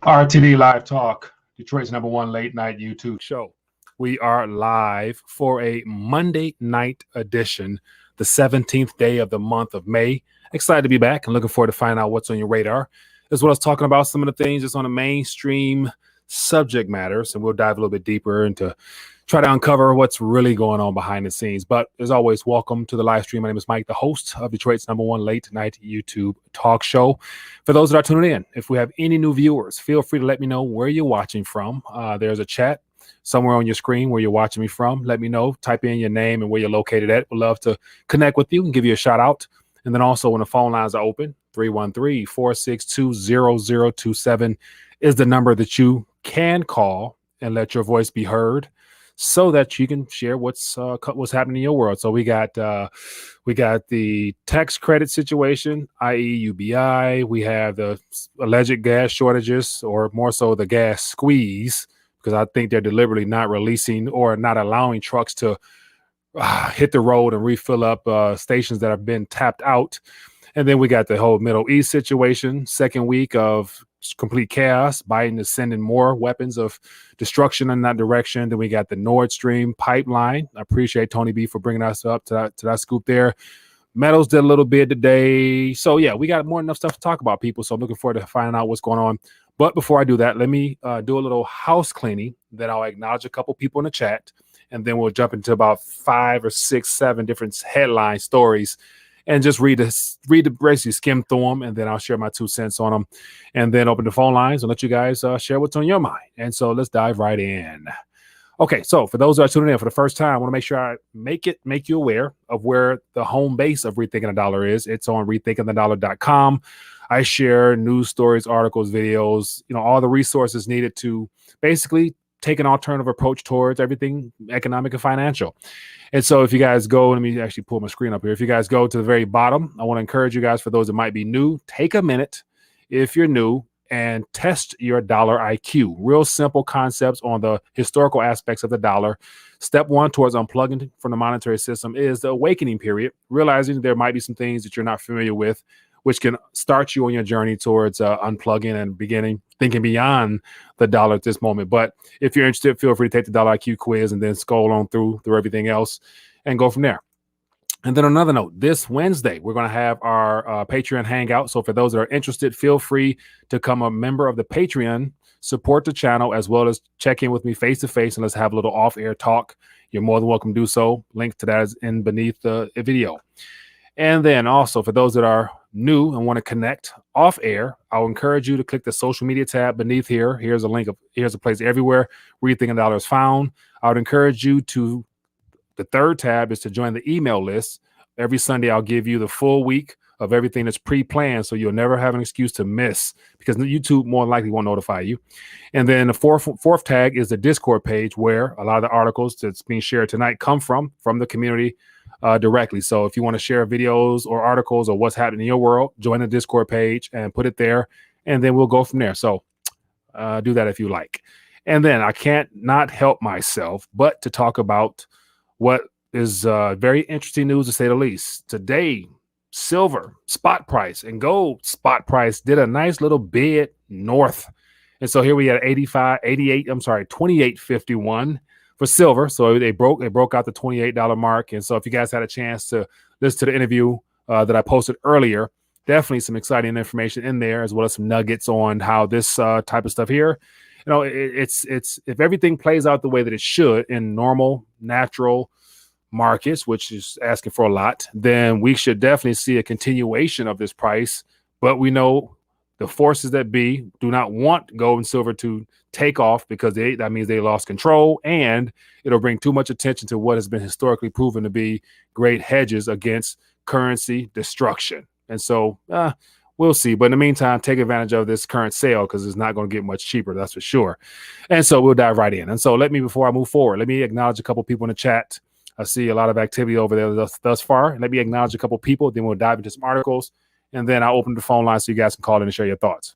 RTD Live Talk, Detroit's #1 late night YouTube show. We are live for a Monday night edition, the 17th day of the month of May. Excited to be back and looking forward to finding out what's on your radar, as well as talking about some of the things that's on the mainstream subject matters. And we'll dive a little bit deeper into try to uncover what's really going on behind the scenes. But as always, welcome to the live stream. My name is Mike, the host of Detroit's #1 late night YouTube talk show. For those that are tuning in, if we have any new viewers, feel free to let me know where you're watching from. There's a chat somewhere on your screen where you're watching me from. Let me know. Type in your name and where you're located at. We'd love to connect with you and give you a shout out. And then also when the phone lines are open, 313-462-0027 is the number that you can call and let your voice be heard, so that you can share what's happening in your world. So we got the tax credit situation, i.e. UBI. We have the alleged gas shortages, or more so the gas squeeze, because I think they're deliberately not releasing or not allowing trucks to hit the road and refill up stations that have been tapped out. And then we got the whole Middle East situation, second week of complete chaos. Biden is sending more weapons of destruction in that direction. Then we got the Nord Stream pipeline. I appreciate Tony B for bringing us up to that scoop there. Metals did a little bit today. So yeah, we got more than enough stuff to talk about, people. So I'm looking forward to finding out what's going on. But before I do that, let me do a little house cleaning. Then I'll acknowledge a couple people in the chat, and then we'll jump into about 5 or 6, 7 different headline stories and just basically skim through them, and then I'll share my 2 cents on them, and then open the phone lines and let you guys share what's on your mind. And so let's dive right in. Okay, so for those who are tuning in for the first time, I want to make sure I make you aware of where the home base of Rethinking the Dollar is. It's on rethinkingthedollar.com. I share news stories, articles, videos, all the resources needed to basically take an alternative approach towards everything economic and financial. And so if you guys go, let me actually pull my screen up here. If you guys go to the very bottom, I want to encourage you guys, for those that might be new, take a minute if you're new and test your dollar IQ. Real simple concepts on the historical aspects of the dollar. Step 1 towards unplugging from the monetary system is the awakening period, realizing there might be some things that you're not familiar with, which can start you on your journey towards unplugging and beginning thinking beyond the dollar at this moment. But if you're interested, feel free to take the dollar IQ quiz and then scroll on through everything else and go from there. And then another note, this Wednesday, we're going to have our Patreon hangout. So for those that are interested, feel free to become a member of the Patreon, support the channel, as well as check in with me face to face, and let's have a little off-air talk. You're more than welcome to do so. Link to that is in beneath the video. And then also for those that are new and want to connect off air, I'll encourage you to click the social media tab beneath here. Here's a link here's a place everywhere where Rethinking the Dollar is found. I would encourage you to, the third tab is to join the email list. Every Sunday, I'll give you the full week of everything that's pre-planned, so you'll never have an excuse to miss, because YouTube more than likely won't notify you. And then the fourth tag is the Discord page, where a lot of the articles that's being shared tonight come from the community directly. So if you want to share videos or articles or what's happening in your world, join the Discord page and put it there, and then we'll go from there. So do that if you like. And then I can't not help myself but to talk about what is very interesting news, to say the least. Today, silver spot price and gold spot price did a nice little bid north. And so here we had 28.51 for silver. So they broke out the $28 mark. And so if you guys had a chance to listen to the interview that I posted earlier, definitely some exciting information in there, as well as some nuggets on how this type of stuff here, it's if everything plays out the way that it should in normal, natural markets, which is asking for a lot, then we should definitely see a continuation of this price. But we know the forces that be do not want gold and silver to take off, because that means they lost control, and it'll bring too much attention to what has been historically proven to be great hedges against currency destruction. And so we'll see. But in the meantime, take advantage of this current sale, because it's not going to get much cheaper, that's for sure. And so we'll dive right in. And so before I move forward, let me acknowledge a couple people in the chat. I see a lot of activity over there thus far. Let me acknowledge a couple people, then we'll dive into some articles, and then I'll open the phone line so you guys can call in and share your thoughts.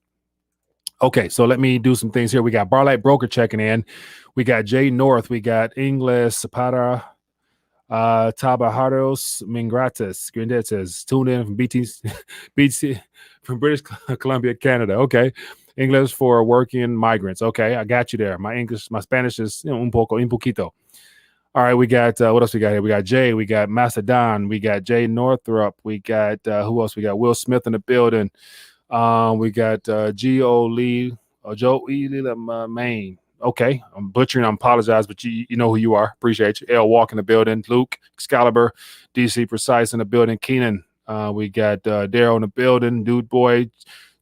Okay, so let me do some things here. We got Barlight Broker checking in. We got Jay North. We got Ingles Zapata, Tabajaros Mingratis Grandetes, tuned in from BT from British Columbia, Canada. Okay. English for working migrants. Okay, I got you there. My Spanish is un poquito. All right, we got what else we got here? We got Jay, we got Macedon, we got Jay Northrup, we got who else? We got Will Smith in the building. We got G.O. Lee, Joe E. Maine. Okay, I'm butchering. I apologize, but you know who you are. Appreciate you. L Walk in the building. Luke Excalibur, DC Precise in the building. Keenan. We got Daryl in the building. Dude Boy,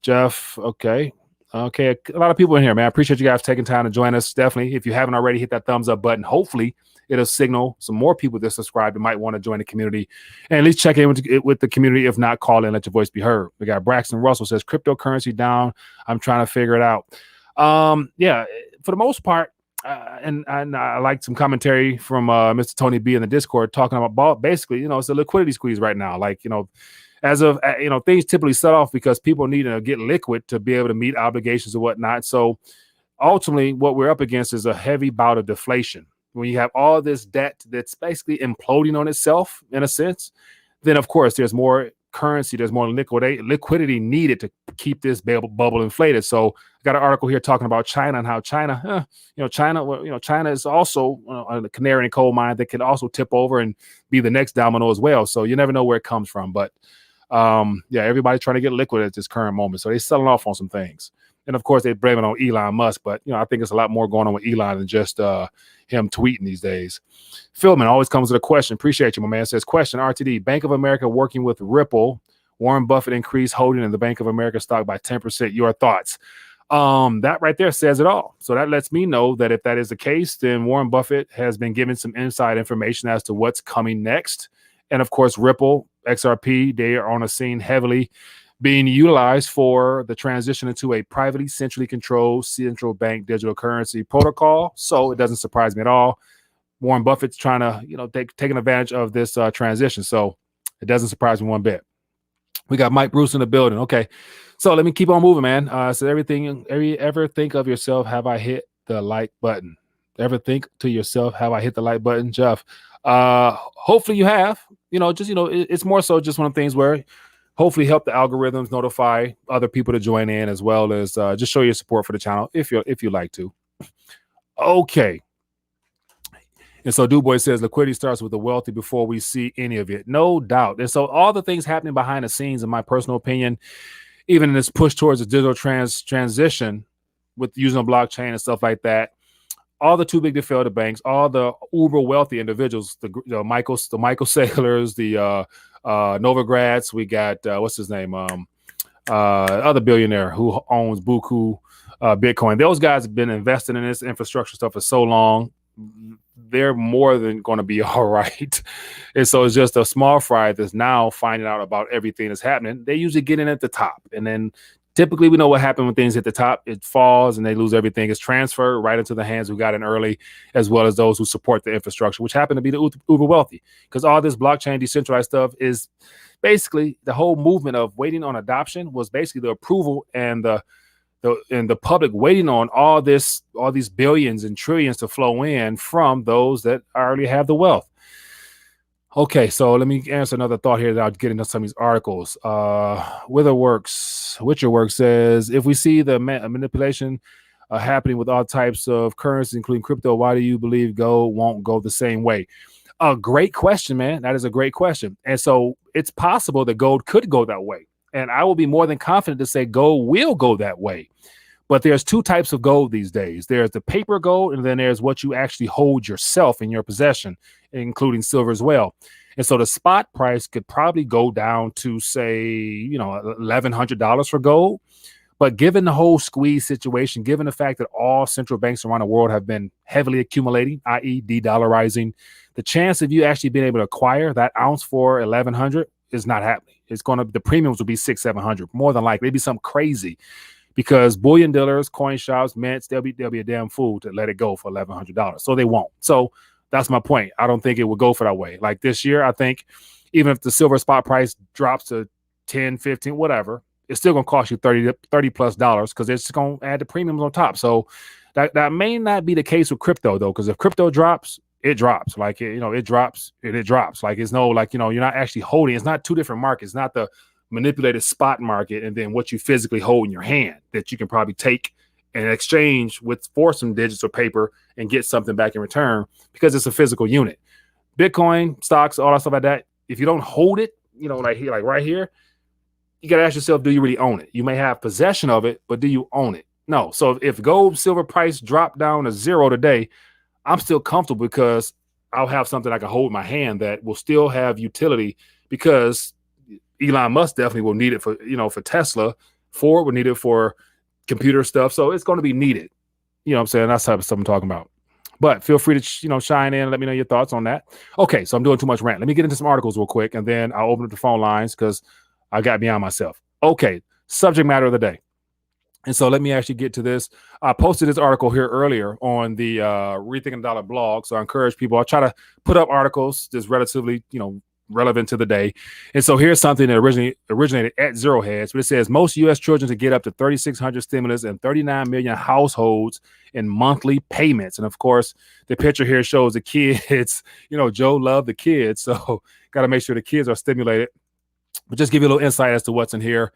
Jeff. Okay. Okay, a lot of people in here, man. I appreciate you guys taking time to join us. Definitely, if you haven't already, hit that thumbs up button. Hopefully, it'll signal some more people that subscribe that might want to join the community, and at least check in with the community. If not, call in, let your voice be heard. We got Braxton Russell says cryptocurrency down. I'm trying to figure it out. Yeah, for the most part, and I like some commentary from Mr. Tony B in the Discord talking about basically, it's a liquidity squeeze right now. Like, as of things typically set off because people need to get liquid to be able to meet obligations and whatnot. So ultimately, what we're up against is a heavy bout of deflation. When you have all this debt that's basically imploding on itself in a sense, then of course there's more currency, there's more liquidity needed to keep this bubble inflated. So I got an article here talking about China and how China is also a canary in a coal mine that can also tip over and be the next domino as well. So you never know where it comes from, but everybody's trying to get liquid at this current moment. So they're selling off on some things. And of course, they blame it on Elon Musk, but I think it's a lot more going on with Elon than just him tweeting these days. Philman always comes with a question. Appreciate you, my man. Says, question, RTD, Bank of America working with Ripple. Warren Buffett increased holding in the Bank of America stock by 10%. Your thoughts? That right there says it all. So that lets me know that if that is the case, then Warren Buffett has been given some inside information as to what's coming next. And of course, Ripple, XRP, they are on a scene heavily being utilized for the transition into a privately centrally controlled central bank digital currency protocol. So it doesn't surprise me at all. Warren Buffett's trying to, taking advantage of this transition. So it doesn't surprise me one bit. We got Mike Bruce in the building. Okay. So let me keep on moving, man. So ever think of yourself, have I hit the like button? Ever think to yourself, have I hit the like button, Jeff? Hopefully you have, it's more so just one of the things where hopefully help the algorithms notify other people to join in, as well as just show your support for the channel if you like to. Okay. And so Dubois says liquidity starts with the wealthy before we see any of it. No doubt. And so all the things happening behind the scenes, in my personal opinion, even in this push towards a digital transition with using a blockchain and stuff like that, all the too big to fail the banks, all the uber wealthy individuals, the Michael Saylors, the Novograds, we got what's his name, other billionaire who owns Buku Bitcoin. Those guys have been investing in this infrastructure stuff for so long. They're more than going to be all right. And so it's just a small fry that's now finding out about everything that's happening. They usually get in at the top, and then typically we know what happens when things hit the top. It falls and they lose everything. It's transferred right into the hands who got in early, as well as those who support the infrastructure, which happen to be the uber wealthy. Because all this blockchain decentralized stuff is basically the whole movement of waiting on adoption was basically the approval and the public waiting on all these billions and trillions to flow in from those that already have the wealth. Okay, so let me answer another thought here that I'll get into some of these articles. Witcher Works says, if we see the manipulation happening with all types of currencies, including crypto, why do you believe gold won't go the same way? A great question, man. That is a great question. And so it's possible that gold could go that way. And I will be more than confident to say gold will go that way. But there's two types of gold these days. There's the paper gold, and then there's what you actually hold yourself in your possession, including silver as well. And so the spot price could probably go down to, say, $1,100 for gold. But given the whole squeeze situation, given the fact that all central banks around the world have been heavily accumulating, i.e. de-dollarizing, the chance of you actually being able to acquire that ounce for $1,100 is not happening. The premiums will be $600-700, more than likely. It'd be something crazy, because bullion dealers, coin shops, mints, they'll be a damn fool to let it go for $1,100. So they won't. So that's my point. I don't think it would go for that way. Like this year, I think even if the silver spot price drops to 10, 15, whatever, it's still going to cost you $30 plus, because it's going to add the premiums on top. So that may not be the case with crypto, though, because if crypto drops, it drops. Like, it drops and it drops. Like, it's no, like, you're not actually holding. It's not two different markets. It's not the manipulated spot market and then what you physically hold in your hand that you can probably take and exchange with for some digits or paper and get something back in return because it's a physical unit. Bitcoin, stocks, all that stuff like that. If you don't hold it, like here, like right here, you got to ask yourself, do you really own it? You may have possession of it, but do you own it? No. So if gold, silver price dropped down to zero today, I'm still comfortable because I'll have something I can hold in my hand that will still have utility because Elon Musk definitely will need it for, for Tesla. Ford will need it for computer stuff. So it's going to be needed. You know what I'm saying? That's the type of stuff I'm talking about. But feel free to, shine in and let me know your thoughts on that. Okay, so I'm doing too much rant. Let me get into some articles real quick, and then I'll open up the phone lines because I got beyond myself. Okay, subject matter of the day. And so let me actually get to this. I posted this article here earlier on the Rethinking Dollar blog. So I encourage people. I'll try to put up articles that's relatively, relevant to the day. And so here's something that originated at Zero Hedge, but it says most U.S. children to get up to 3,600 stimulus and 39 million households in monthly payments. And of course, the picture here shows the kids. Joe loved the kids, so got to make sure the kids are stimulated. But just give you a little insight as to what's in here.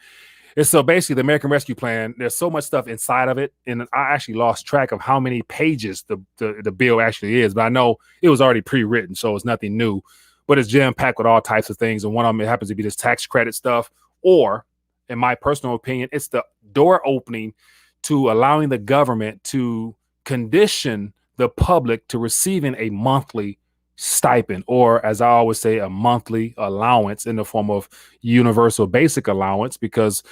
And so basically, the American Rescue Plan, there's so much stuff inside of it, and I actually lost track of how many pages the bill actually is. But I know it was already pre-written, so it's nothing new. But it's jam-packed with all types of things, and one of them, it happens to be this tax credit stuff, or, in my personal opinion, it's the door opening to allowing the government to condition the public to receiving a monthly stipend, or as I always say, a monthly allowance in the form of universal basic allowance, because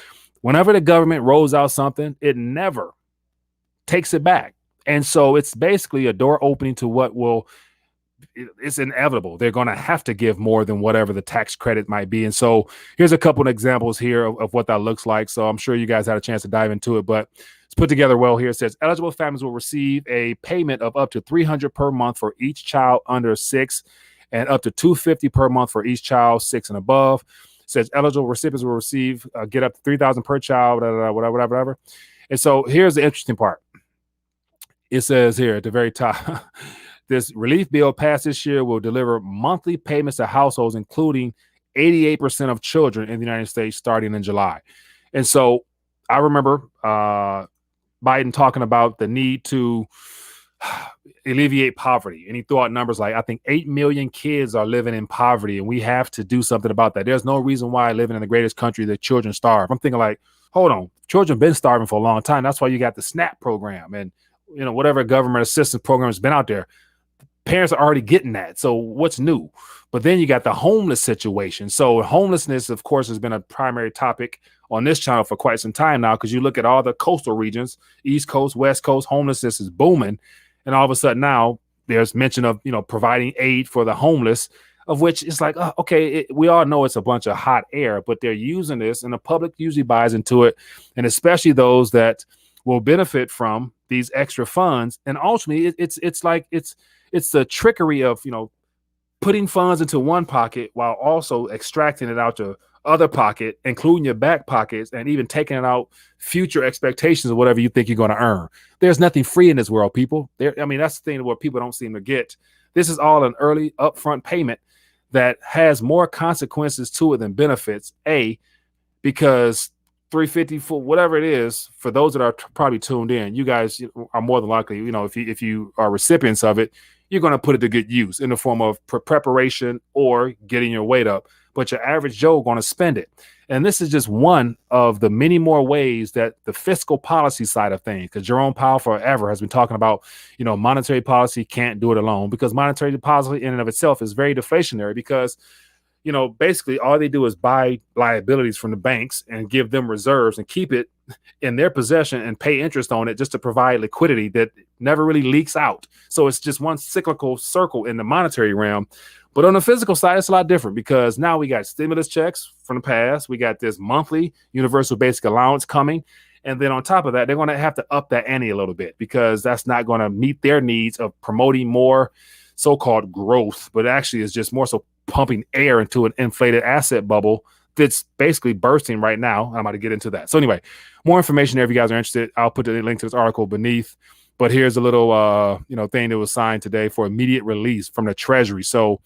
whenever the government rolls out something, it never takes it back. And so it's basically a door opening to what will, it's inevitable. They're going to have to give more than whatever the tax credit might be. And so here's a couple of examples here of what that looks like. So I'm sure you guys had a chance to dive into it, but it's put together well here. It says eligible families will receive a payment of up to $300 per month for each child under 6 and up to $250 per month for each child 6 and above. It says eligible recipients will receive get up to $3,000 per child, whatever. And so here's the interesting part. It says here at the very top, this relief bill passed this year will deliver monthly payments to households, including 88% of children in the United States starting in July. And so I remember Biden talking about the need to alleviate poverty. And he threw out numbers like, I think 8 million kids are living in poverty, and we have to do something about that. There's no reason why living in the greatest country that children starve. I'm thinking like, hold on, children have been starving for a long time. That's why you got the SNAP program and, whatever government assistance program has been out there. Parents are already getting that. So what's new? But then you got the homeless situation. So homelessness, of course, has been a primary topic on this channel for quite some time now, because you look at all the coastal regions, East Coast, West Coast, homelessness is booming. And all of a sudden now there's mention of, providing aid for the homeless, of which it's like, okay, we all know it's a bunch of hot air, but they're using this and the public usually buys into it. And especially those that will benefit from these extra funds. And ultimately it's the trickery of, putting funds into one pocket while also extracting it out your other pocket, including your back pockets, and even taking it out future expectations of whatever you think you're going to earn. There's nothing free in this world, people. That's the thing what people don't seem to get. This is all an early upfront payment that has more consequences to it than benefits. Because $350 for whatever it is, for those that are probably tuned in, you guys are more than likely, if you are recipients of it, you're going to put it to good use in the form of preparation or getting your weight up. But your average Joe going to spend it. And this is just one of the many more ways that the fiscal policy side of things, because Jerome Powell forever has been talking about, monetary policy can't do it alone, because monetary policy in and of itself is very deflationary, because basically all they do is buy liabilities from the banks and give them reserves and keep it in their possession and pay interest on it just to provide liquidity that never really leaks out. So it's just one cyclical circle in the monetary realm. But on the physical side, it's a lot different, because now we got stimulus checks from the past. We got this monthly universal basic allowance coming. And then on top of that, they're going to have to up that ante a little bit, because that's not going to meet their needs of promoting more so-called growth, but actually is just more so pumping air into an inflated asset bubble that's basically bursting right now. I'm about to get into that. So anyway, more information there if you guys are interested. I'll put the link to this article beneath. But here's a little thing that was signed today for immediate release from the Treasury. So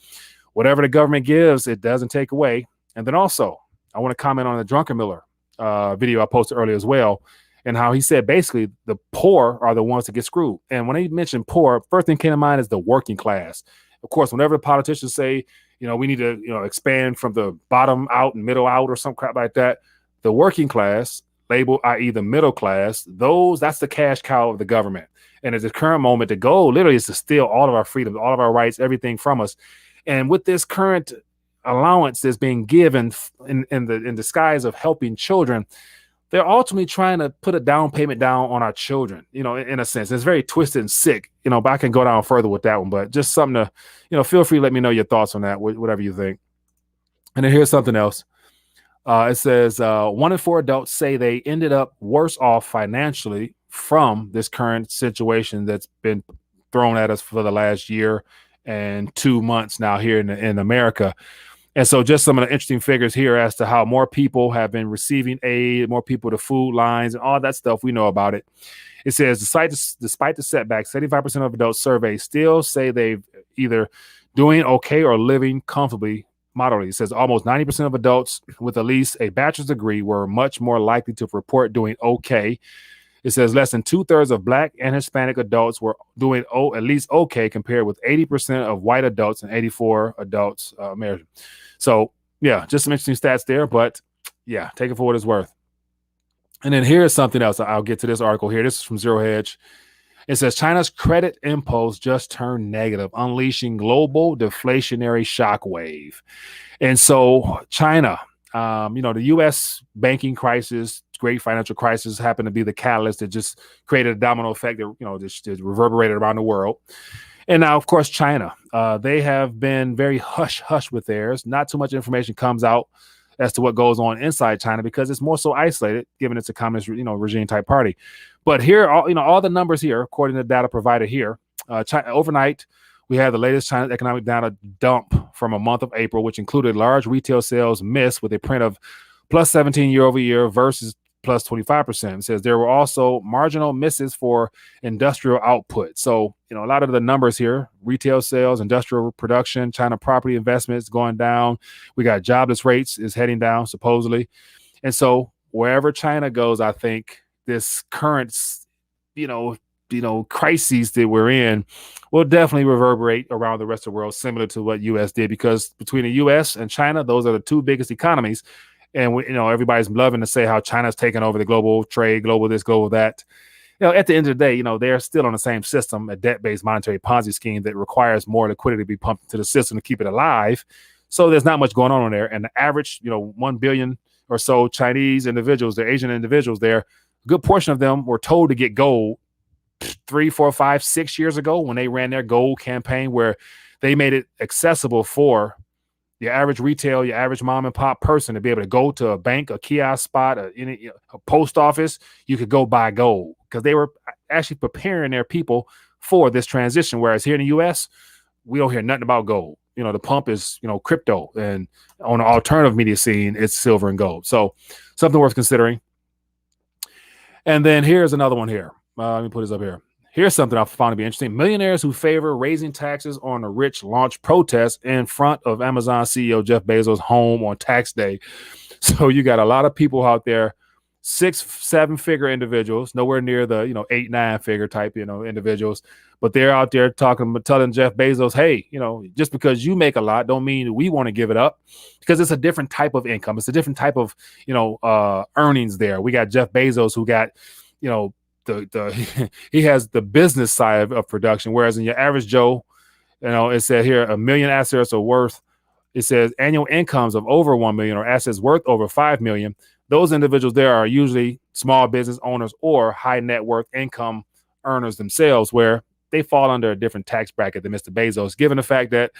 whatever the government gives, it doesn't take away. And then also, I want to comment on the Drunken video I posted earlier as well, and how he said basically the poor are the ones that get screwed. And when he mentioned poor, first thing came to mind is the working class. Of course, whenever the politicians say, we need to, expand from the bottom out and middle out or some crap like that, the working class, labeled, i.e. the middle class, that's the cash cow of the government. And at the current moment, the goal literally is to steal all of our freedoms, all of our rights, everything from us. And with this current allowance that's being given in disguise of helping children, they're ultimately trying to put a down payment down on our children, in a sense. It's very twisted and sick, but I can go down further with that one. But just something to, feel free to let me know your thoughts on that, whatever you think. And then here's something else. It says 1 in 4 adults say they ended up worse off financially from this current situation that's been thrown at us for the last year and 2 months now here in America. And so just some of the interesting figures here as to how more people have been receiving aid, more people to food lines and all that stuff. We know about it. It says, despite the setbacks, 75% of adults surveyed still say they've either doing okay or living comfortably, moderately. It says almost 90% of adults with at least a bachelor's degree were much more likely to report doing okay. It says less than 2/3 of Black and Hispanic adults were doing at least okay, compared with 80% of white adults and 84 adults American. So yeah, just some interesting stats there, but yeah, take it for what it's worth. And then here's something else. I'll get to this article here. This is from Zero Hedge. It says China's credit impulse just turned negative, unleashing global deflationary shockwave. And so China, the U.S. banking crisis, great financial crisis, happened to be the catalyst that just created a domino effect that, just reverberated around the world. And now, of course, China, they have been very hush with theirs. Not too much information comes out as to what goes on inside China because it's more so isolated, given it's a communist, regime type party. But here, all the numbers here, according to the data provided here, China, overnight, we have the latest China economic data dump from a month of April, which included large retail sales miss with a print of plus 17 year over year versus plus 25%. It says there were also marginal misses for industrial output. So, a lot of the numbers here, retail sales, industrial production, China property investments going down. We got jobless rates is heading down, supposedly. And so wherever China goes, I think this current, crises that we're in will definitely reverberate around the rest of the world, similar to what U.S. did, because between the U.S. and China, those are the two biggest economies. And everybody's loving to say how China's taking over the global trade, global this, global that. At the end of the day, they're still on the same system, a debt-based monetary Ponzi scheme that requires more liquidity to be pumped into the system to keep it alive. So there's not much going on there. And the average, 1 billion or so Chinese individuals, they're Asian individuals there, a good portion of them were told to get gold 3, 4, 5, 6 years ago when they ran their gold campaign, where they made it accessible for your average retail, your average mom and pop person to be able to go to a bank, a kiosk spot, a post office. You could go buy gold because they were actually preparing their people for this transition. Whereas here in the U.S., we don't hear nothing about gold. The pump is, crypto, and on the alternative media scene, it's silver and gold. So something worth considering. And then here's another one here. Let me put this up here. Here's something I found to be interesting. Millionaires who favor raising taxes on the rich launch protests in front of Amazon CEO Jeff Bezos' home on tax day. So you got a lot of people out there, 6-7 figure individuals, nowhere near the 8-9 figure type individuals, but they're out there telling Jeff Bezos, hey, just because you make a lot don't mean we want to give it up, because it's a different type of income. It's a different type of earnings there. We got Jeff Bezos who got he has the business side of production, whereas in your average Joe, it said here $1 million assets are worth. It says annual incomes of over 1 million or assets worth over 5 million. Those individuals there are usually small business owners or high net worth income earners themselves, where they fall under a different tax bracket than Mr. Bezos. Given the fact that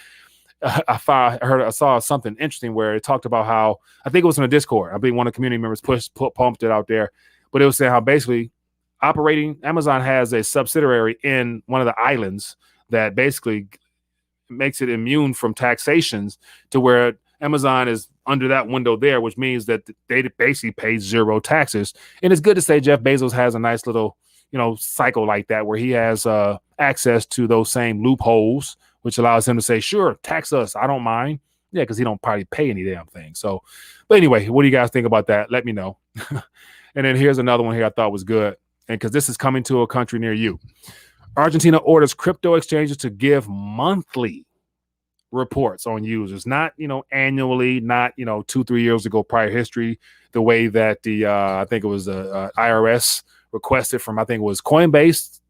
I saw something interesting where it talked about how, I think it was in a Discord, I think one of the community members pumped it out there, but it was saying how basically Amazon has a subsidiary in one of the islands that basically makes it immune from taxations, to where Amazon is under that window there, which means that they basically pay zero taxes. And it's good to say Jeff Bezos has a nice little, cycle like that, where he has access to those same loopholes, which allows him to say, sure, tax us, I don't mind. Yeah, because he don't probably pay any damn thing. So, but anyway, what do you guys think about that? Let me know. And then here's another one here I thought was good, and because this is coming to a country near you. Argentina orders crypto exchanges to give monthly reports on users, not annually, not 2-3 years ago prior history, the way that the I think it was the IRS requested from, I think it was Coinbase,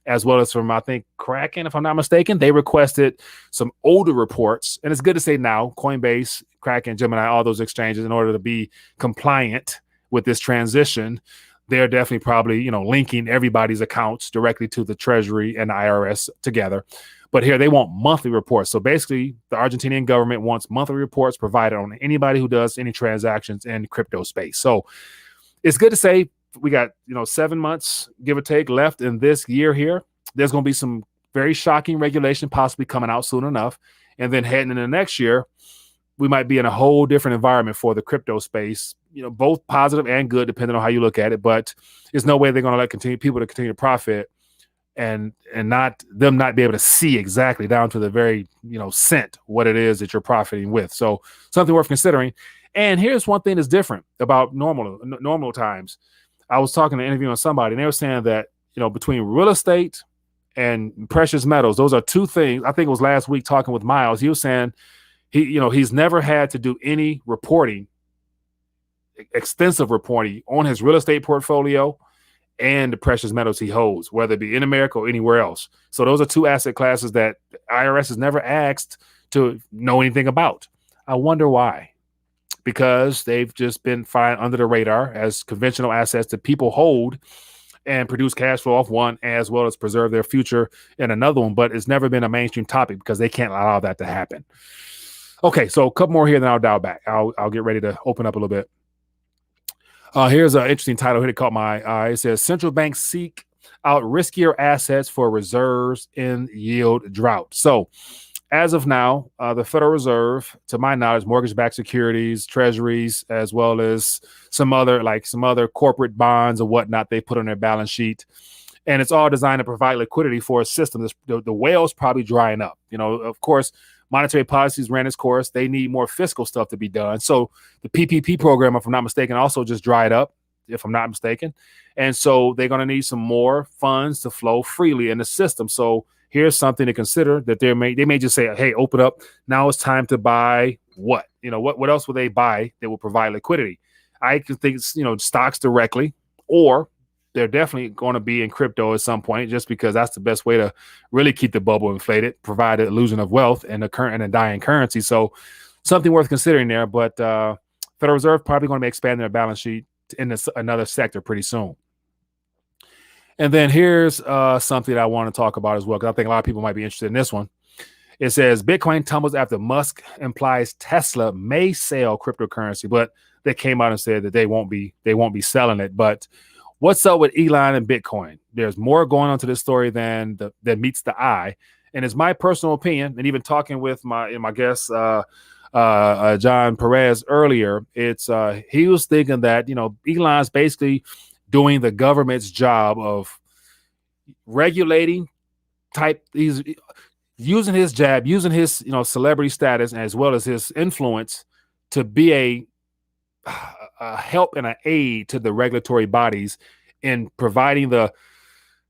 as well as from, I think, Kraken, if I'm not mistaken. They requested some older reports, and it's good to say now Coinbase, Kraken, Gemini, all those exchanges, in order to be compliant with this transition, they're definitely probably linking everybody's accounts directly to the Treasury and the IRS together. But here they want monthly reports. So basically, the Argentinian government wants monthly reports provided on anybody who does any transactions in crypto space. So it's good to say we got 7 months, give or take, left in this year here. There's going to be some very shocking regulation possibly coming out soon enough. And then heading into next year, we might be in a whole different environment for the crypto space, both positive and good, depending on how you look at it. But there's no way they're going to let people to continue to profit and not be able to see exactly down to the very cent what it is that you're profiting with. So something worth considering. And here's one thing that's different about normal times. I was talking to interviewing somebody, and they were saying that between real estate and precious metals, those are two things. I think it was last week talking with Miles. He was saying he's never had to do any reporting, extensive reporting on his real estate portfolio and the precious metals he holds, whether it be in America or anywhere else. So those are two asset classes that IRS has never asked to know anything about. I wonder why. Because they've just been flying under the radar as conventional assets that people hold and produce cash flow off one, as well as preserve their future in another one. But it's never been a mainstream topic because they can't allow that to happen. Okay, so a couple more here, then I'll dial back. I'll get ready to open up a little bit. Here's an interesting title here that caught my eye. It says, central banks seek out riskier assets for reserves in yield drought. So as of now, the Federal Reserve, to my knowledge, mortgage-backed securities, treasuries, as well as some other corporate bonds or whatnot, they put on their balance sheet. And it's all designed to provide liquidity for a system. The whale's probably drying up. Of course, monetary policies ran its course. They need more fiscal stuff to be done. So the PPP program, if I'm not mistaken, also just dried up, if I'm not mistaken. And so they're going to need some more funds to flow freely in the system. So here's something to consider, that they may just say, hey, open up. Now it's time to buy what? What else will they buy that will provide liquidity? I can think, stocks directly, or they're definitely going to be in crypto at some point, just because that's the best way to really keep the bubble inflated, provide the illusion of wealth and the current and a dying currency. So something worth considering there. But Federal Reserve probably going to be expanding their balance sheet in another sector pretty soon. And then here's something that I want to talk about as well, because I think a lot of people might be interested in this one. It says Bitcoin tumbles after Musk implies Tesla may sell cryptocurrency, but they came out and said that they won't be selling it. But what's up with Elon and Bitcoin? There's more going on to this story than meets the eye. And it's my personal opinion, and even talking with my guest John Perez earlier, it's he was thinking that Elon's basically doing the government's job of regulating he's using his jab, using his celebrity status as well as his influence to be a help and an aid to the regulatory bodies in providing the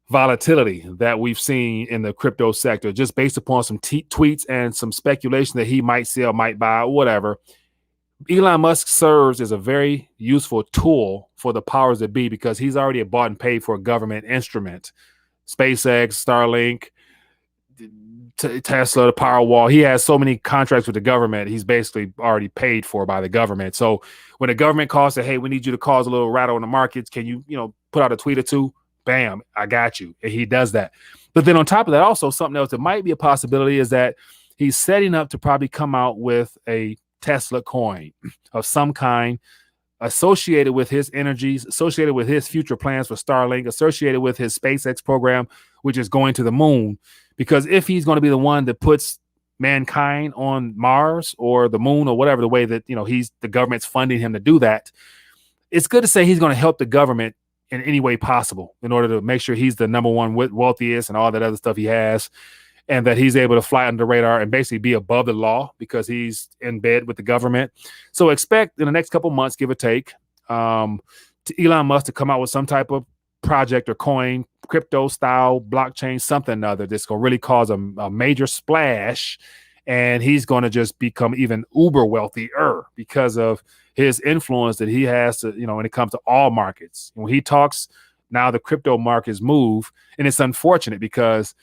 volatility that we've seen in the crypto sector, just based upon some tweets and some speculation that he might sell, might buy, whatever. Elon Musk serves as a very useful tool for the powers that be, because he's already bought and paid for a government instrument. SpaceX, Starlink, Tesla, the Powerwall. He has so many contracts with the government. He's basically already paid for by the government. So when the government calls, say, hey, we need you to cause a little rattle in the markets, can you, put out a tweet or two? Bam, I got you. And he does that. But then on top of that, also something else that might be a possibility is that he's setting up to probably come out with a Tesla coin of some kind, associated with his energies, associated with his future plans for Starlink, associated with his SpaceX program, which is going to the moon. Because if he's going to be the one that puts mankind on Mars or the moon or whatever, the way that the government's funding him to do that, it's good to say he's going to help the government in any way possible in order to make sure he's the number one wealthiest and all that other stuff he has. and that he's able to fly under the radar and basically be above the law because he's in bed with the government. So expect in the next couple months, give or take, to Elon Musk to come out with some type of project or coin, crypto style, blockchain, something or other that's going to really cause a major splash. And he's going to just become even uber wealthier because of his influence that he has to, when it comes to all markets. When he talks, now the crypto markets move. And it's unfortunate because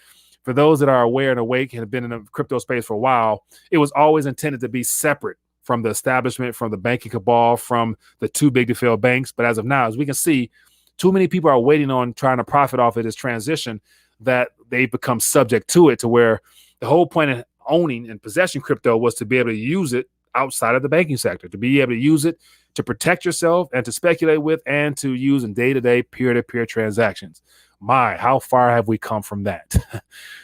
for those that are aware and awake and have been in the crypto space for a while, it was always intended to be separate from the establishment, from the banking cabal, from the too big to fail banks. But as of now, as we can see, too many people are waiting on trying to profit off of this transition that they've become subject to it, to where the whole point of owning and possessing crypto was to be able to use it outside of the banking sector, to be able to use it to protect yourself and to speculate with and to use in day-to-day peer-to-peer transactions. My, how far have we come from that?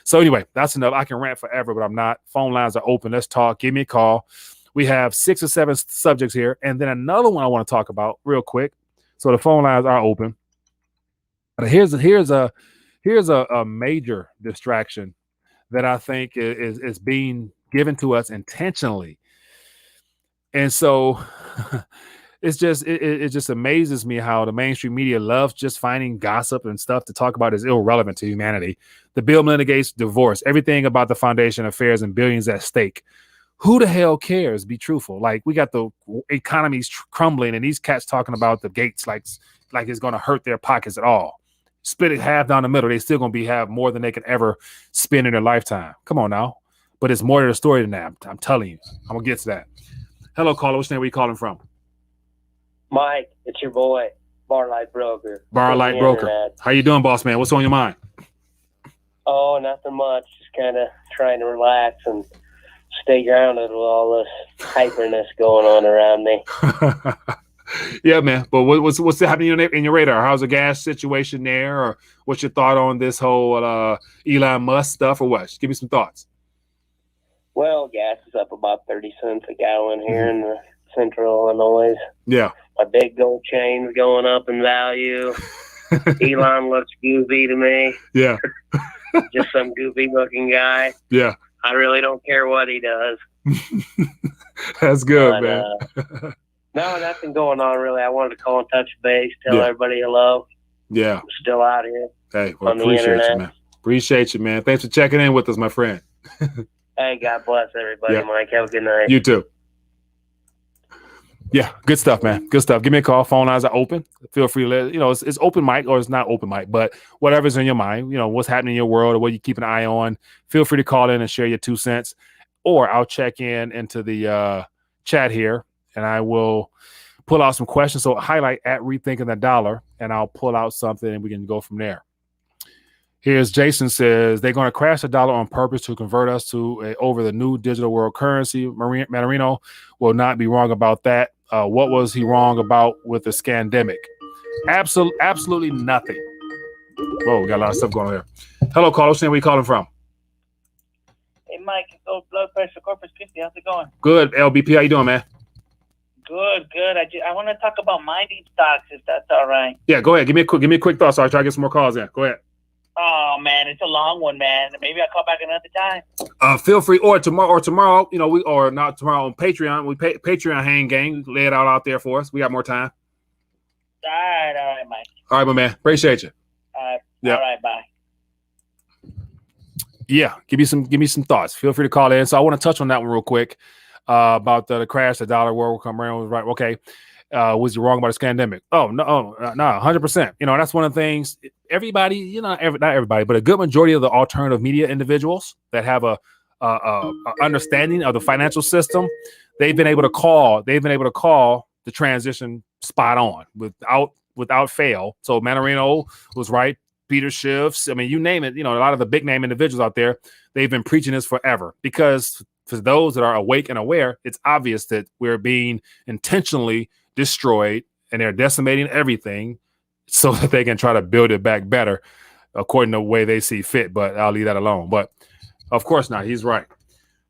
So anyway, that's enough. I can rant forever, but I'm not. Phone lines are open. Let's talk. Give me a call. We have 6 or 7 subjects here, and then another one I want to talk about real quick. So the phone lines are open. But here's a major distraction that I think is being given to us intentionally. And so it just amazes me how the mainstream media loves just finding gossip and stuff to talk about is irrelevant to humanity. The bill mitigates divorce, everything about the foundation affairs and billions at stake. Who the hell cares? Be truthful. Like, we got the economies crumbling and these cats talking about the gates like it's going to hurt their pockets at all. Split it half down the middle. They still going to have more than they can ever spend in their lifetime. Come on now. But it's more to the story than that. I'm telling you. I'm going to get to that. Hello, caller. What's your name? Where you calling from? Mike, it's your boy, Barlight Broker. Barlight Broker. Internet. How you doing, boss man? What's on your mind? Oh, nothing much. Just kind of trying to relax and stay grounded with all this hyperness going on around me. Yeah, man. But what's happening in your radar? How's the gas situation there? Or what's your thought on this whole Elon Musk stuff, or what? Just give me some thoughts. Well, gas is up about 30 cents a gallon here in the central Illinois. Yeah. My big gold chain's going up in value. Elon looks goofy to me. Yeah. Just some goofy looking guy. Yeah. I really don't care what he does. That's good, man. No, nothing going on really. I wanted to call and touch base, tell everybody hello. Yeah. I'm still out here. Hey, well, appreciate you, man. Appreciate you, man. Thanks for checking in with us, my friend. Hey, God bless everybody, Mike. Have a good night. You too. Yeah, good stuff, man. Good stuff. Give me a call. Phone lines are open. Feel free to let, it's open mic or it's not open mic, but whatever's in your mind, what's happening in your world or what you keep an eye on, feel free to call in and share your 2 cents, or I'll check into the chat here and I will pull out some questions. So highlight at Rethinking the Dollar and I'll pull out something and we can go from there. Here's Jason says, they're going to crash the dollar on purpose to convert us to over the new digital world currency. Marino will not be wrong about that. What was he wrong about with the scandemic? Absolutely nothing. Whoa, we got a lot of stuff going on here. Hello, caller. Where are you calling from? Hey, Mike. It's old blood pressure Corpus Christi. How's it going? Good. LBP, how you doing, man? Good. I want to talk about mining stocks, if that's all right. Yeah, go ahead. Give me a quick thought. So I try to get some more calls in. Go ahead. Oh man, it's a long one, man. Maybe I'll call back another time. Feel free, or tomorrow, or not tomorrow on Patreon. Patreon hang gang, lay it out there for us. We got more time. All right, Mike. All right, my man. Appreciate you. All right, bye. Yeah, give me some thoughts. Feel free to call in. So I want to touch on that one real quick about the crash, the dollar world come around. Right? Okay. Was you wrong about the scandemic? Oh, no, 100%. That's one of the things everybody, not everybody, but a good majority of the alternative media individuals that have a understanding of the financial system, they've been able to call the transition spot on without fail. So Manarino was right. Peter Schiff's, you name it, a lot of the big name individuals out there, they've been preaching this forever, because for those that are awake and aware, it's obvious that we're being intentionally destroyed and they're decimating everything so that they can try to build it back better according to the way they see fit. But I'll leave that alone. But of course not. He's right.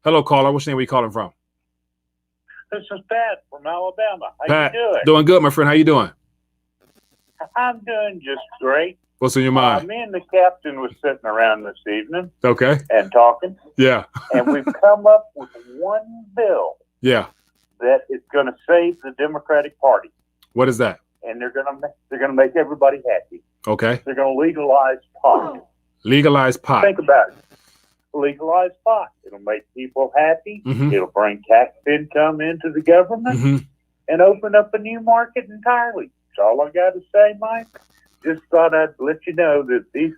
Hello, caller. What's your name? Where you calling from? This is Pat from Alabama. How Pat, you doing? Doing good, my friend. How you doing? I'm doing just great. What's on your mind? Me and the captain was sitting around this evening Okay. and talking, Yeah. and we've come up with one bill Yeah. that is going to save the Democratic Party, What is that? and they're going to make everybody happy. Okay. They're going to legalize pot. Legalize pot. Think about it. Legalize pot. It'll make people happy. Mhm. It'll bring tax income into the government Mhm. and open up a new market entirely. That's all I got to say, Mike. Just thought I'd let you know that these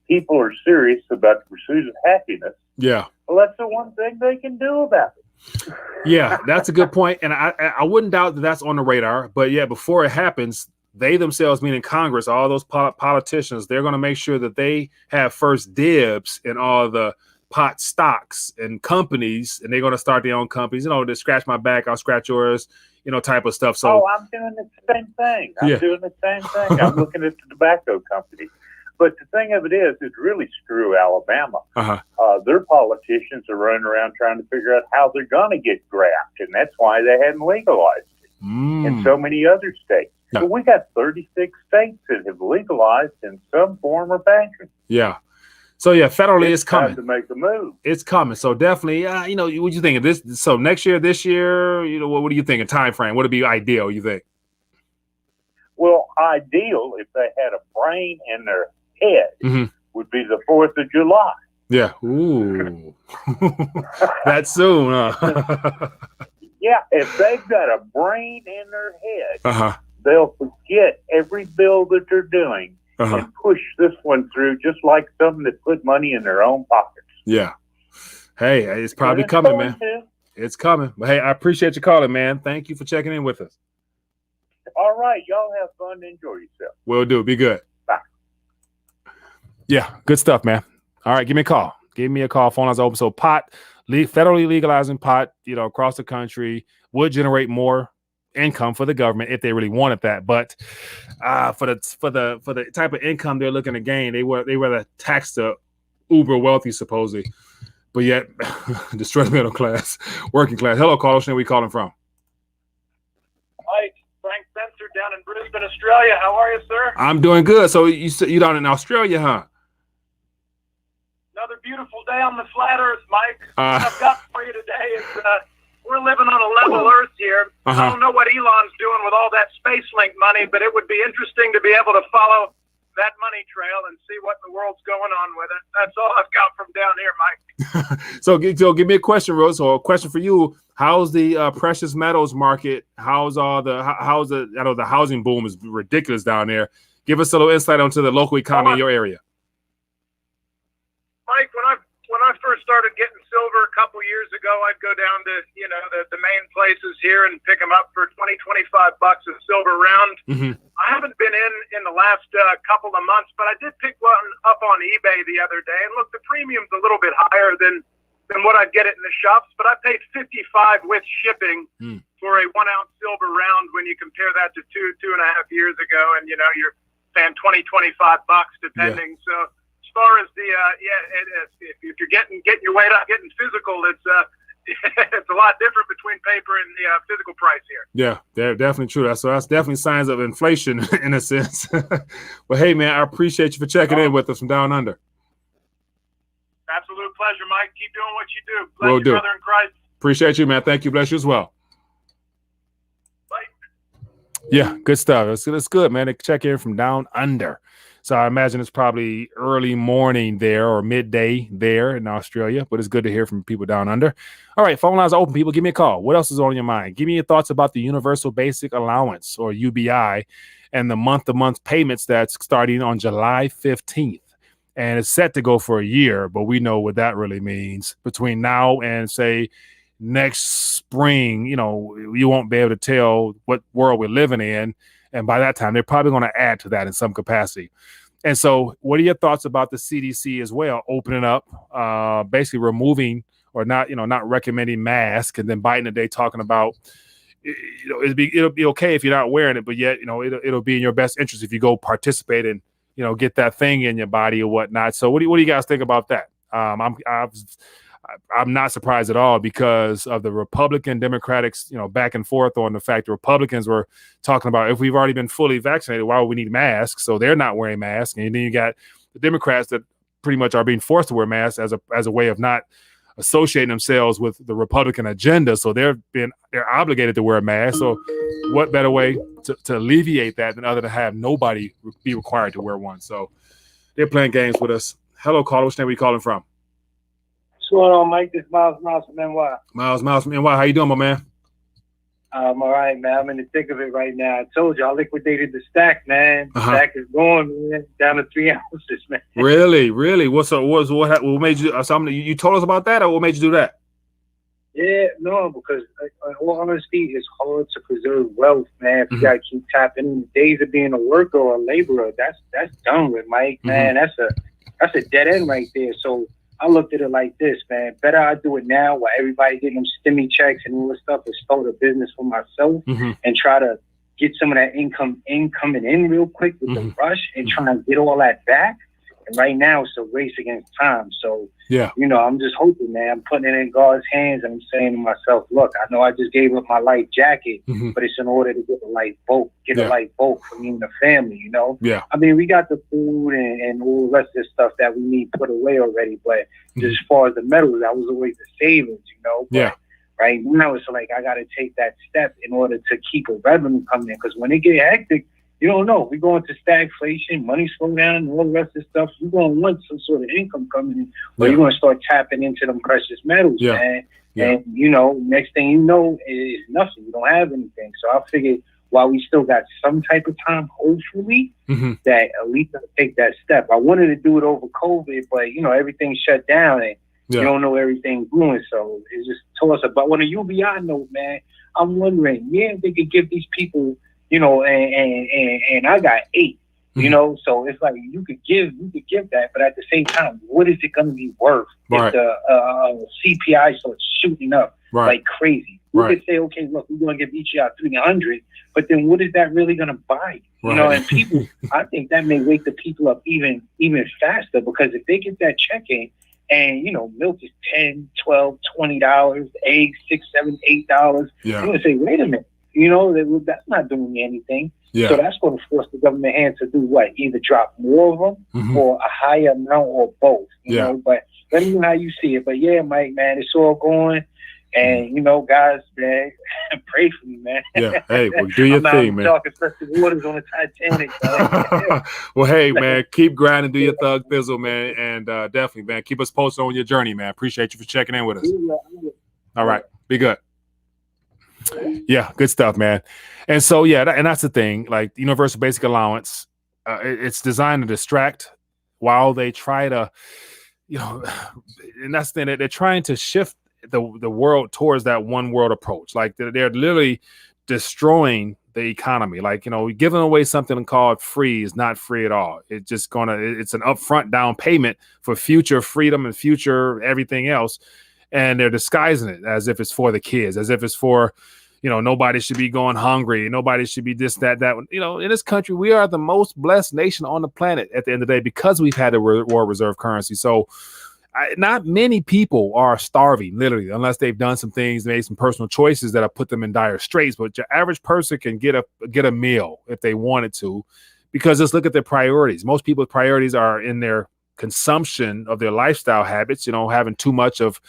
people are serious about the pursuit of happiness. Yeah. Well, that's the one thing they can do about it. Yeah, that's a good point. And I wouldn't doubt that that's on the radar. But yeah, before it happens, they themselves, meaning Congress, all those politicians, they're going to make sure that they have first dibs in all the pot stocks and companies, and they're going to start their own companies. You know, to scratch my back, I'll scratch yours, you know, type of stuff. So, I'm doing the same thing. I'm Yeah. doing the same thing. I'm looking at the tobacco company. But the thing of it is, it's really screw Alabama. Their politicians are running around trying to figure out how they're going to get graft, and that's why they hadn't legalized it in so many other states. Yeah. But we got 36 states that have legalized in some form or fashion. Yeah. So yeah, federally it's time coming. to make a move. It's coming. So definitely, you know, what you think of this? So next year, this year, you know, what do you think? A time frame? What would be ideal? You think? Well, ideal if they had a brain in their head Mhm. would be the 4th of July. Yeah. Ooh. That soon, huh? Yeah, if they've got a brain in their head, Uh-huh. they'll forget every bill that they're doing Uh-huh. and push this one through just like some that put money in their own pockets. Yeah. Hey, it's probably But it's coming, going man. to. It's coming. But hey, I appreciate you calling, man. Thank you for checking in with us. All right, y'all have fun and enjoy yourself. Will do. Be good. Bye. Yeah, good stuff, man. All right, give me a call. Give me a call. Phone lines open. So pot, federally legalizing pot, you know, across the country would generate more income for the government if they really wanted that. But for the type of income they're looking to gain, they were to tax the uber wealthy supposedly, but yet destroy the middle class, working class. Hello, caller. Where we calling from? Hi, Frank Spencer down in Brisbane, Australia. How are you, sir? I'm doing good. So you down in Australia, huh? Another beautiful day on the flat Earth, Mike. What I've got for you today is we're living on a level Earth here. I don't know what Elon's doing with all that SpaceLink money, but it would be interesting to be able to follow that money trail and see what in the world's going on with it. That's all I've got from down here, Mike. So give me a question, Rose. So a question for you: how's the precious metals market? How's the I know the housing boom is ridiculous down there. Give us a little insight onto the local economy in your area. Mike, when I first started getting silver a couple years ago, I'd go down to, you know, the main places here and pick them up for $20-25 a silver round. Mm-hmm. I haven't been in the last couple of months, but I did pick one up on eBay the other day. And look, the premium's a little bit higher than what I'd get it in the shops, but I paid $55 with shipping for a 1 ounce silver round when you compare that to two and a half years ago. And, you know, you're paying $20-25 depending. Yeah. So as far as the, if you're getting your weight up, getting physical, it's a lot different between paper and the physical price here. Yeah, they're definitely true. That's definitely signs of inflation in a sense. Well, hey, man, I appreciate you for checking in with us from down under. Absolute pleasure, Mike. Keep doing what you do. Bless Will you, do. brother in Christ. Appreciate you, man. Thank you. Bless you as well. Bye. Yeah, good stuff. It's good, man. They check in from down under. So I imagine it's probably early morning there or midday there in Australia, but it's good to hear from people down under. All right, phone lines are open, people. Give me a call. What else is on your mind? Give me your thoughts about the Universal Basic Allowance, or UBI, and the month-to-month payments that's starting on July 15th. And it's set to go for a year, but we know what that really means. Between now and, say, next spring, you know, you won't be able to tell what world we're living in. And by that time, they're probably going to add to that in some capacity. And so what are your thoughts about the CDC as well, opening up, basically removing or not recommending masks, and then Biden today talking about, you know, it'll be okay if you're not wearing it, but yet, you know, it'll be in your best interest if you go participate and, you know, get that thing in your body or whatnot. So what do you guys think about that? I'm not surprised at all because of the Republican Democrats, back and forth on the fact the Republicans were talking about if we've already been fully vaccinated, why would we need masks? So they're not wearing masks. And then you got the Democrats that pretty much are being forced to wear masks as a way of not associating themselves with the Republican agenda. So they're obligated to wear a mask. So what better way to alleviate that than other than have nobody be required to wear one? So they're playing games with us. Hello, caller. Which name are you calling from? What's going on, Mike? This is Miles from NY. Miles from NY. How you doing, my man? I'm all right, man. I'm in the thick of it right now. I told you I liquidated the stack, man. The stack is going, man, down to 3 ounces, man. Really? What made you? Something you told us about that, or what made you do that? Yeah, no, because in all honesty, it's hard to preserve wealth, man. If you gotta keep tapping in the days of being a worker or a laborer, that's done with, Mike. Man, that's a dead end right there. So I looked at it like this, man. Better I do it now while everybody getting them stimmy checks and all this stuff and start a business for myself and try to get some of that income coming in real quick with the rush and trying to get all that back. And right now it's a race against time. So, I'm just hoping, man. I'm putting it in God's hands and I'm saying to myself, look, I know I just gave up my life jacket, but it's in order to get a life boat, a life boat for me and the family, Yeah. I mean, we got the food and all the rest of this stuff that we need put away already, but just as far as the metals, that was always the savings, But right now it's like I got to take that step in order to keep a revenue coming in, because when it get hectic, you don't know. We're going to stagflation, money slow down, and all the rest of the stuff. You're going to want some sort of income coming in, or you're going to start tapping into them precious metals, man. And, next thing you know is nothing. You don't have anything. So I figured while we still got some type of time, hopefully, that at least I'll take that step. I wanted to do it over COVID, but, everything shut down, and you don't know everything going. So it's just toss up. But on a UBI note, man, I'm wondering, they could give these people, and I got 8, so it's like you could give that, but at the same time, what is it going to be worth if the CPI starts shooting up like crazy? You could say, okay, look, we're going to give each of y'all 300, but then what is that really going to buy? And people, I think that may wake the people up even faster, because if they get that check in, and milk is $10, $12, $20, eggs $6, $7, $8, you're going to say, wait a minute. That's not doing me anything. So that's going to force the government hand to do what? Either drop more of them or a higher amount, or both. You know, but let me know how you see it. But yeah, Mike, man, it's all going. And guys, man, pray for me, man. Yeah, hey, well, do your thing, man. Talking waters on the Titanic. Well, hey, man, keep grinding, do your thug thizzle, man, and definitely, man, keep us posted on your journey, man. Appreciate you for checking in with us. All right, be good. Yeah, good stuff, man. And so, and that's the thing. Like the universal basic allowance, it's designed to distract while they try to, and that's the thing. They're trying to shift the world towards that one world approach. Like they're literally destroying the economy. Like, giving away something called free is not free at all. It's just it's an upfront down payment for future freedom and future everything else. And they're disguising it as if it's for the kids, as if it's for, nobody should be going hungry. Nobody should be this, that. In this country, we are the most blessed nation on the planet at the end of the day, because we've had a world reserve currency. So not many people are starving, literally, unless they've done some things, made some personal choices that have put them in dire straits. But your average person can get a meal if they wanted to, because just look at their priorities. Most people's priorities are in their consumption of their lifestyle habits, having too much of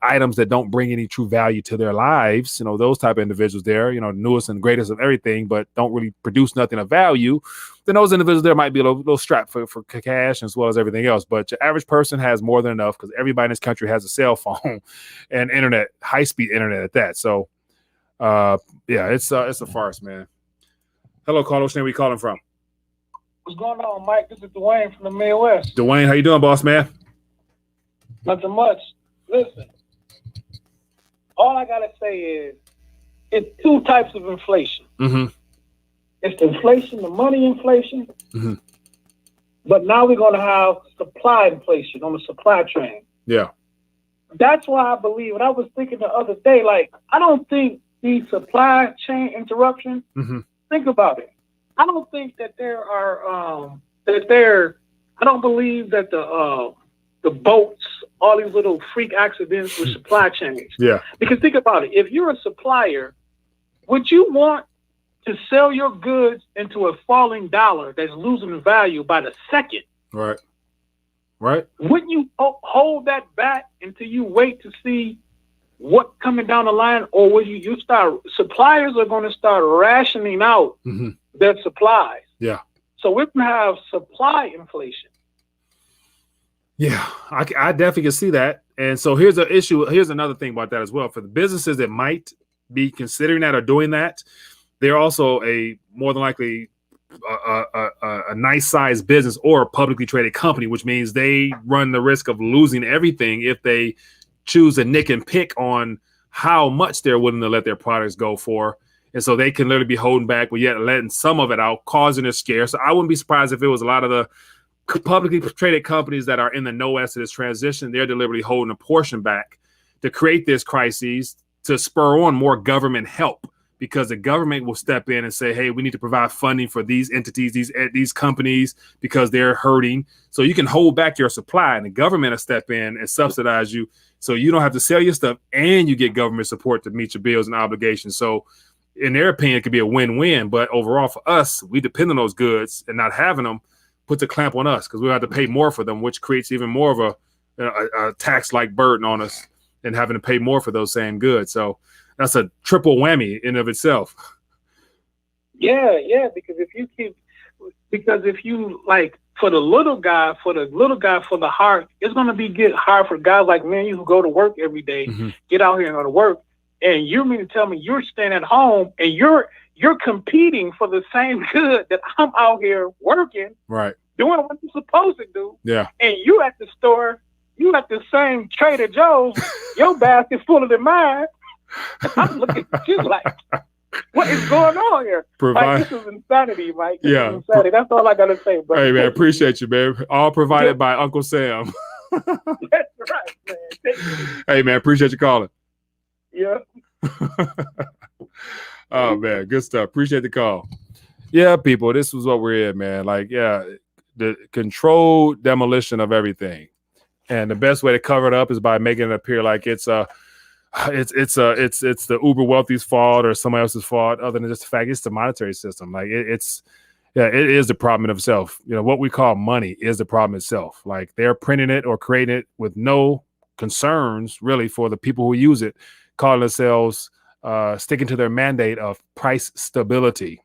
items that don't bring any true value to their lives, those type of individuals there, newest and greatest of everything, but don't really produce nothing of value. Then those individuals there might be a little strapped for cash as well as everything else. But your average person has more than enough, because everybody in this country has a cell phone and internet, high-speed internet at that. So it's a farce, man. Hello, caller. Which name are we calling from? What's going on, Mike? This is Dwayne from the Midwest. Dwayne, how you doing, boss man? Nothing much. Listen, all I gotta say is it's 2 types of inflation. It's the inflation, the money inflation, but now we're gonna have supply inflation on the supply train. Yeah. That's why I believe, and I was thinking the other day, like, I don't think the supply chain interruption, think about it. I don't think that I don't believe that the boats, all these little freak accidents with supply chains. Yeah. Because think about it. If you're a supplier, would you want to sell your goods into a falling dollar that's losing value by the second? Right. Right. Wouldn't you hold that back until you wait to see what coming down the line? Or will you start, suppliers are going to start rationing out their supplies. Yeah. So we're going to have supply inflation. Yeah, I definitely can see that. And so here's an issue. Here's another thing about that as well. For the businesses that might be considering that or doing that, they're also more than likely a nice sized business or a publicly traded company, which means they run the risk of losing everything if they choose to nick and pick on how much they're willing to let their products go for. And so they can literally be holding back, but yet letting some of it out, causing a scare. So I wouldn't be surprised if it was a lot of the publicly traded companies that are in the know as to this transition. They're deliberately holding a portion back to create this crisis to spur on more government help, because the government will step in and say, hey, we need to provide funding for these entities, these companies, because they're hurting. So you can hold back your supply, and the government will step in and subsidize you, so you don't have to sell your stuff and you get government support to meet your bills and obligations. So in their opinion, it could be a win-win. But overall for us, we depend on those goods, and not having them puts a clamp on us because we have to pay more for them, which creates even more of a tax-like burden on us and having to pay more for those same goods. So that's a triple whammy in of itself. Yeah, because if you like for the little guy, for the heart, it's gonna get hard for guys like me who go to work every day, get out here and go to work, and you mean to tell me you're staying at home and you're competing for the same good that I'm out here working, right, doing what you're supposed to do. Yeah. And you at the store, you at the same Trader Joe's, your basket fuller than mine. I'm looking at you like, what is going on here? Like, this is insanity, Mike. This is insanity. That's all I gotta say, bro. Hey man, appreciate you, man. All provided by Uncle Sam. That's right, man. Hey man, appreciate you calling. Yeah. Oh man, good stuff. Appreciate the call. Yeah, people, this was what we're in, man. Like, yeah, the controlled demolition of everything, and the best way to cover it up is by making it appear like it's the uber wealthy's fault or somebody else's fault, other than just the fact it's the monetary system. Like it is the problem in itself. You know, what we call money is the problem itself. Like they're printing it or creating it with no concerns really for the people who use it, calling themselves sticking to their mandate of price stability,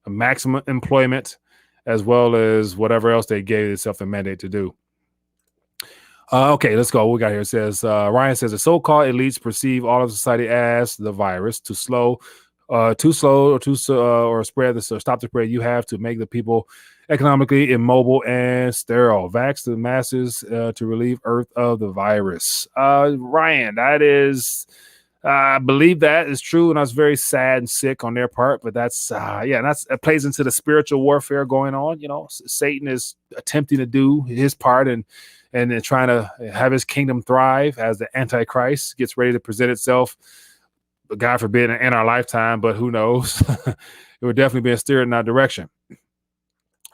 maximum employment, as well as whatever else they gave themselves a mandate to do. Okay, let's go. What we got here? It says, Ryan says, the so-called elites perceive all of society as the virus. To slow or spread this or stop the spread, you have to make the people economically immobile and sterile. Vax the masses to relieve Earth of the virus. Ryan, that is, I believe that is true, and I was very sad and sick on their part. But that's it plays into the spiritual warfare going on. You know, Satan is attempting to do his part and then trying to have his kingdom thrive as the Antichrist gets ready to present itself. God forbid in our lifetime, but who knows? It would definitely be steered in that direction.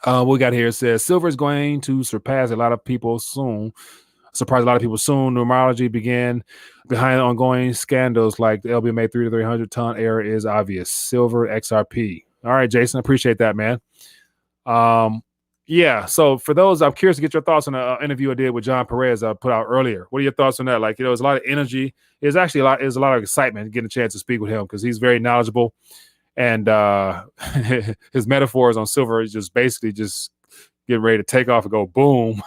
What we got here, it says silver is going to surprise a lot of people soon. Numerology began behind ongoing scandals like the LBMA 3 to 300 ton error is obvious. Silver XRP. All right, Jason, appreciate that, man. Yeah. So for those, I'm curious to get your thoughts on the interview I did with John Perez I put out earlier. What are your thoughts on that? Like, there's a lot of energy. There's actually a lot of excitement getting a chance to speak with him because he's very knowledgeable, and his metaphors on silver is just basically just getting ready to take off and go boom.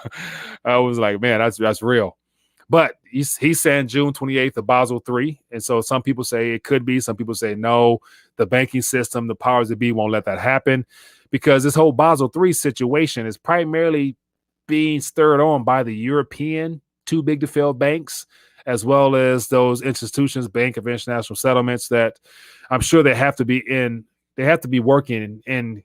I was like, man, that's real. But he's saying June 28th of Basel III. And so some people say it could be, some people say no, the banking system, the powers that be won't let that happen, because this whole Basel III situation is primarily being stirred on by the European too big to fail banks, as well as those institutions, Bank of International Settlements, that I'm sure they have to be working in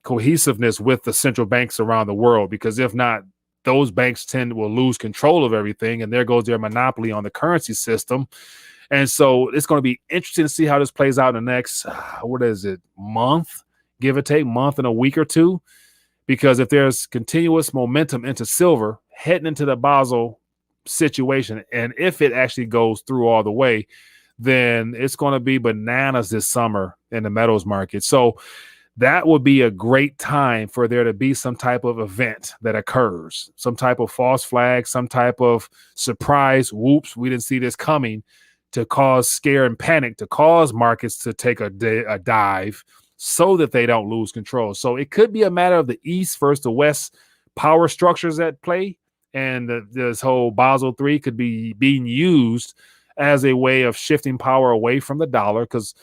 cohesiveness with the central banks around the world, because if not, those banks will lose control of everything, and there goes their monopoly on the currency system. And so it's going to be interesting to see how this plays out in the next, month, give or take, month and a week or two, because if there's continuous momentum into silver heading into the Basel situation. And if it actually goes through all the way, then it's going to be bananas this summer in the metals market. So that would be a great time for there to be some type of event that occurs, some type of false flag, some type of surprise. Whoops, we didn't see this coming, to cause scare and panic, to cause markets to take a dive so that they don't lose control. So it could be a matter of the East versus the West power structures at play. And this whole Basel III could be being used as a way of shifting power away from the dollar. Because,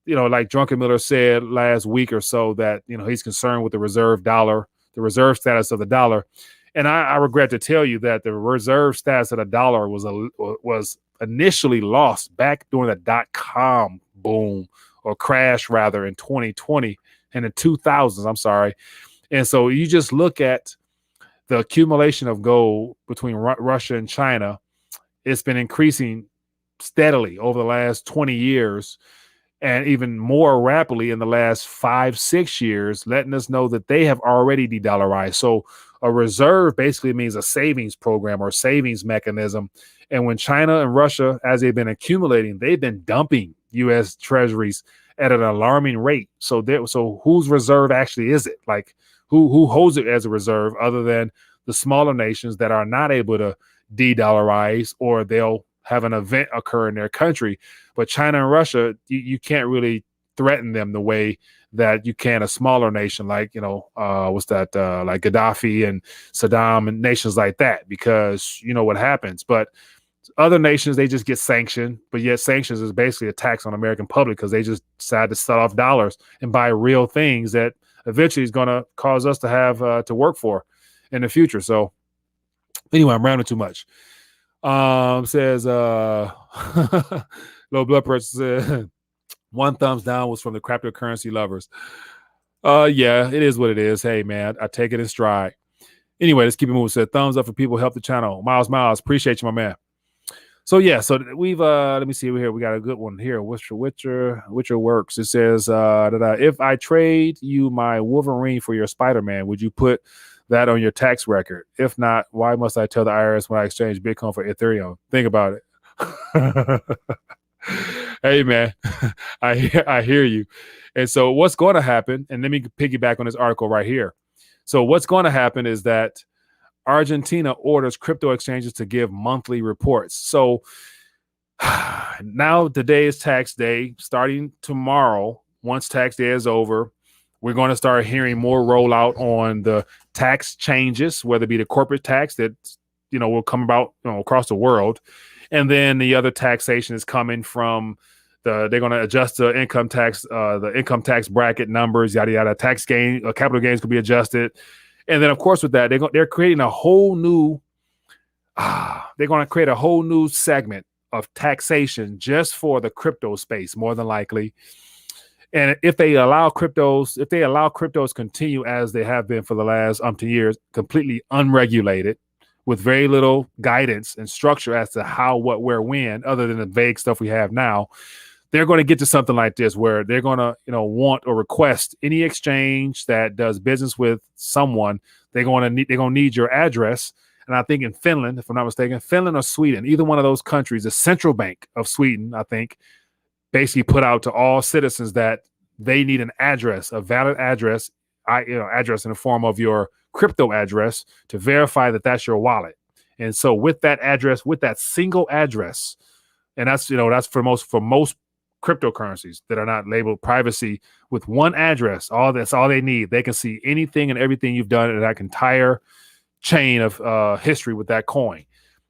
like Druckenmiller said last week or so, that, he's concerned with the reserve dollar, the reserve status of the dollar. And I regret to tell you that the reserve status of the dollar was initially lost back during the dot-com boom, or crash rather, in 2020 and the 2000s. I'm sorry. And so you just look at the accumulation of gold between Russia and China. It's been increasing steadily over the last 20 years, and even more rapidly in the last 5-6 years, letting us know that they have already de-dollarized. So a reserve basically means a savings program or savings mechanism. And when China and Russia, as they've been accumulating, they've been dumping U.S. treasuries at an alarming rate. So whose reserve actually is it? Like, who holds it as a reserve other than the smaller nations that are not able to de-dollarize, or they'll have an event occur in their country? But China and Russia, you can't really threaten them the way that you can a smaller nation like, like Gaddafi and Saddam and nations like that, because you know what happens. But other nations, they just get sanctioned, but yet sanctions is basically a tax on American public because they just decide to sell off dollars and buy real things that eventually is going to cause us to have to work for in the future. So anyway, I'm rambling too much. Says low blood pressure said one thumbs down was from the cryptocurrency lovers. Yeah, it is what it is. Hey man, I take it in stride. Anyway, let's keep it moving. Said thumbs up for people who help the channel. Miles, appreciate you, my man. So yeah, so we've let me see over here. We got a good one here. Witcher works. It says if I trade you my Wolverine for your Spider-Man, would you put that on your tax record? If not, why must I tell the IRS when I exchange Bitcoin for Ethereum? Think about it. Hey man, I hear you. And so what's going to happen, and let me piggyback on this article right here. So what's going to happen is that Argentina orders crypto exchanges to give monthly reports. So now today is tax day. Starting tomorrow, once tax day is over, we're going to start hearing more rollout on the tax changes, whether it be the corporate tax that will come about across the world, and then the other taxation is coming from they're going to adjust the income tax bracket numbers, yada yada. Tax gain, capital gains could be adjusted. And then, of course, with that, they're creating a whole new. They're going to create a whole new segment of taxation just for the crypto space, more than likely. And if they allow cryptos continue as they have been for the last umpteen years, completely unregulated, with very little guidance and structure as to how, what, where, when, other than the vague stuff we have now, they're going to get to something like this where they're going to, want or request any exchange that does business with someone. They're going to need your address. And I think in Finland, if I'm not mistaken, Finland or Sweden, either one of those countries, the central bank of Sweden, I think, basically put out to all citizens that they need an address, a valid address, address in the form of your crypto address to verify that that's your wallet. And so with that address, with that single address, and that's for most cryptocurrencies that are not labeled privacy, with one address, that's all they need. They can see anything and everything you've done in that entire chain of history with that coin.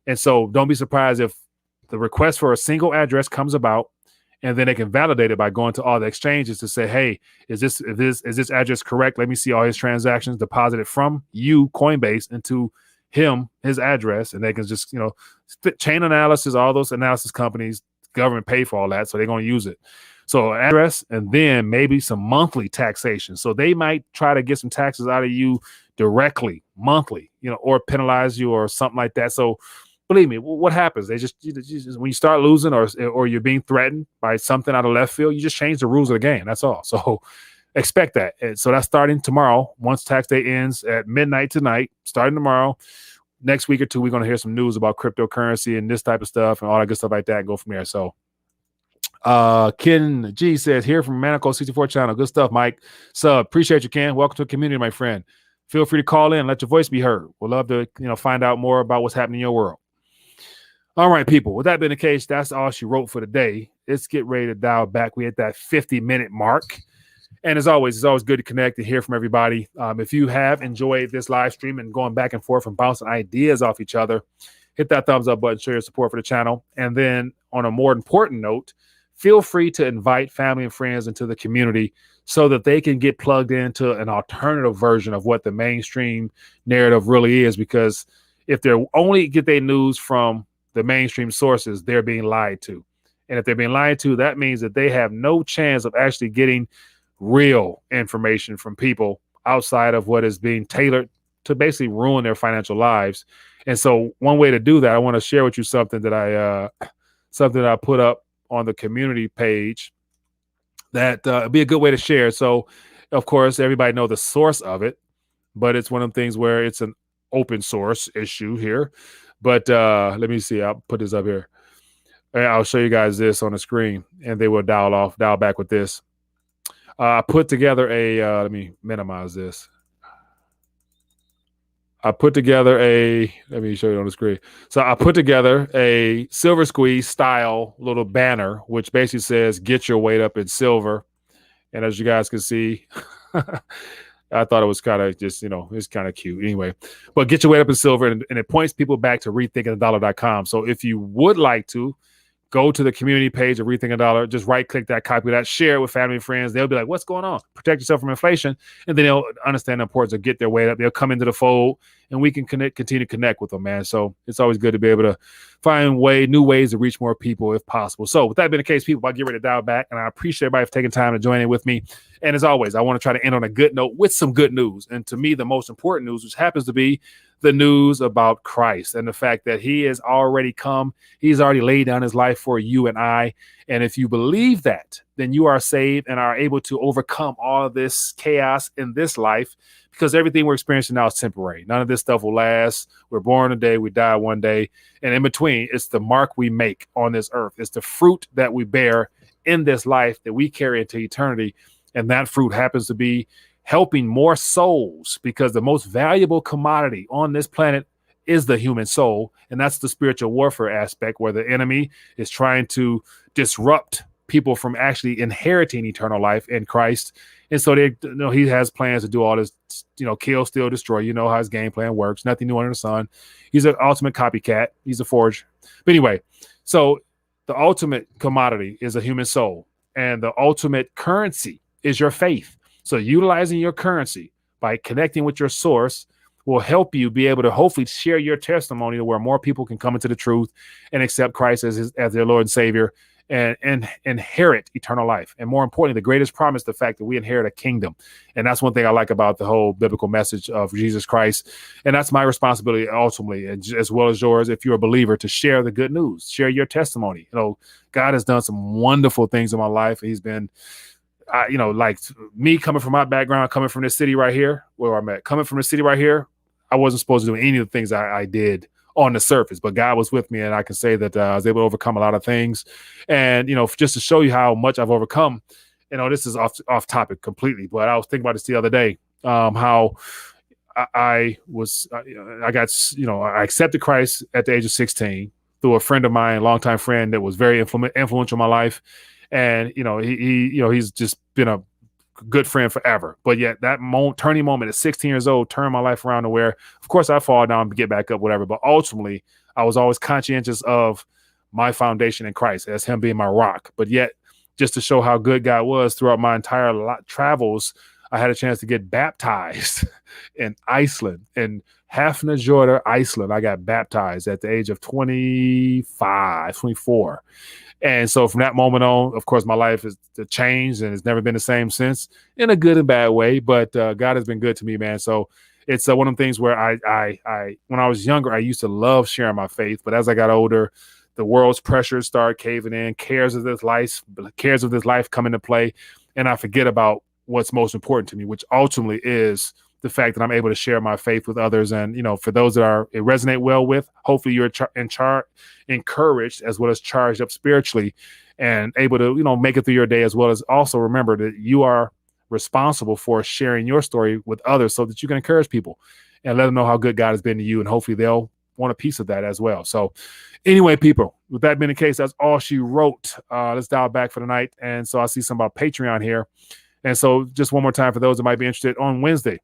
And so don't be surprised if the request for a single address comes about, and then they can validate it by going to all the exchanges to say, hey, is this address correct? Let me see all his transactions deposited from you, Coinbase, into his address. And they can just, chain analysis, all those analysis companies, government pay for all that. So they're going to use it. So address, and then maybe some monthly taxation. So they might try to get some taxes out of you directly, monthly, or penalize you or something like that. So believe me, what happens? They just when you start losing or you're being threatened by something out of left field, you just change the rules of the game. That's all. So expect that. And so that's starting tomorrow. Once tax day ends at midnight tonight, starting tomorrow, next week or two, we're going to hear some news about cryptocurrency and this type of stuff and all that good stuff like that and go from there. So Ken G says, here from Manico 64 channel. Good stuff, Mike. So appreciate you, Ken. Welcome to the community, my friend. Feel free to call in, let your voice be heard. We'd love to, find out more about what's happening in your world. All right, people. With that being the case, that's all she wrote for the day. Let's get ready to dial back. We hit that 50-minute mark. And as always, it's always good to connect and hear from everybody. If you have enjoyed this live stream and going back and forth and bouncing ideas off each other, hit that thumbs up button, show your support for the channel. And then on a more important note, feel free to invite family and friends into the community so that they can get plugged into an alternative version of what the mainstream narrative really is. Because if they're only get their news from the mainstream sources, they're being lied to. And if they're being lied to, that means that they have no chance of actually getting real information from people outside of what is being tailored to basically ruin their financial lives. And so one way to do that, I want to share with you something that I put up on the community page that would be a good way to share. So of course, everybody know the source of it, but it's one of the things where it's an open source issue here. But let me see, I'll put this up here. I'll show you guys this on the screen and they will dial back with this. I put together let me minimize this. Let me show you on the screen. So I put together a silver squeeze style little banner, which basically says, get your weight up in silver. And as you guys can see, I thought it was kind of just, it's kind of cute anyway, but get your weight up in silver. And it points people back to rethinkingdollar.com. So if you would like to, go to the community page of Rethinking Dollar, just right click that, copy that, share it with family and friends. They'll be like, what's going on? Protect yourself from inflation. And then they'll understand the importance of get their weight up. They'll come into the fold and we can continue to connect with them, man. So it's always good to be able to find new ways to reach more people if possible. So with that being the case, people, I'll get ready to dial back. And I appreciate everybody for taking time to join in with me. And as always, I want to try to end on a good note with some good news. And to me, the most important news, which happens to be the news about Christ and the fact that he has already come. He's already laid down his life for you and I. And if you believe that, then you are saved and are able to overcome all of this chaos in this life, because everything we're experiencing now is temporary. None of this stuff will last. We're born today, we die one day. And in between, it's the mark we make on this earth. It's the fruit that we bear in this life that we carry into eternity. And that fruit happens to be helping more souls, because the most valuable commodity on this planet is the human soul. And that's the spiritual warfare aspect, where the enemy is trying to disrupt people from actually inheriting eternal life in Christ. And so he has plans to do all this, kill, steal, destroy. How his game plan works. Nothing new under the sun. He's an ultimate copycat. He's a forger. But anyway, so the ultimate commodity is a human soul, and the ultimate currency is your faith. So utilizing your currency by connecting with your source will help you be able to hopefully share your testimony to where more people can come into the truth and accept Christ as their Lord and Savior and inherit eternal life. And more importantly, the greatest promise, the fact that we inherit a kingdom. And that's one thing I like about the whole biblical message of Jesus Christ. And that's my responsibility ultimately, as well as yours, if you're a believer, to share the good news, share your testimony. God has done some wonderful things in my life. He's been like me coming from my background, coming from this city right here, where I'm at, coming from the city right here, I wasn't supposed to do any of the things I did on the surface, but God was with me. And I can say that I was able to overcome a lot of things. And, just to show you how much I've overcome, this is off topic completely, but I was thinking about this the other day, how I accepted Christ at the age of 16 through a friend of mine, a longtime friend that was very influential in my life. And, he's just been a good friend forever. But yet that turning moment at 16 years old turned my life around to where, of course, I fall down, get back up, whatever. But ultimately, I was always conscientious of my foundation in Christ as him being my rock. But yet, just to show how good God was throughout my entire travels, I had a chance to get baptized in Iceland, in Hafnarfjordur, Iceland. I got baptized at the age of 24. And so from that moment on, of course, my life has changed and it's never been the same since, in a good and bad way. But God has been good to me, man. So it's one of the things where I when I was younger, I used to love sharing my faith. But as I got older, the world's pressures started caving in, cares of this life come into play. And I forget about what's most important to me, which ultimately is the fact that I'm able to share my faith with others. And, for those that it resonate well with, hopefully you're encouraged as well as charged up spiritually and able to, make it through your day, as well as also remember that you are responsible for sharing your story with others so that you can encourage people and let them know how good God has been to you. And hopefully they'll want a piece of that as well. So anyway, people, with that being the case, that's all she wrote. Let's dial back for the night. And so I see some about Patreon here. And so just one more time for those that might be interested, on Wednesday,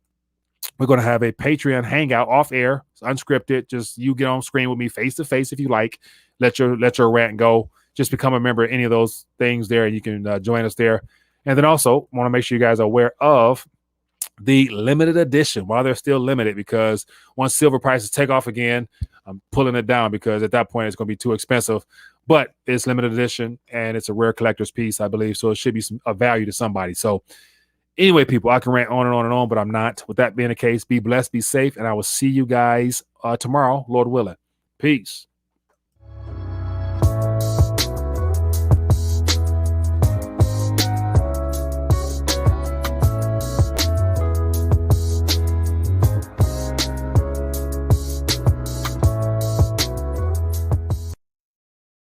we're going to have a Patreon hangout off air. It's unscripted. Just you get on screen with me face to face if you like. Let your rant go. Just become a member of any of those things there, and you can join us there. And then also want to make sure you guys are aware of the limited edition while they're still limited, because once silver prices take off again, I'm pulling it down because at that point it's going to be too expensive. But it's limited edition and it's a rare collector's piece, I believe. So it should be of value to somebody. So anyway, people, I can rant on and on and on, but I'm not. With that being the case, be blessed, be safe, and I will see you guys tomorrow, Lord willing. Peace.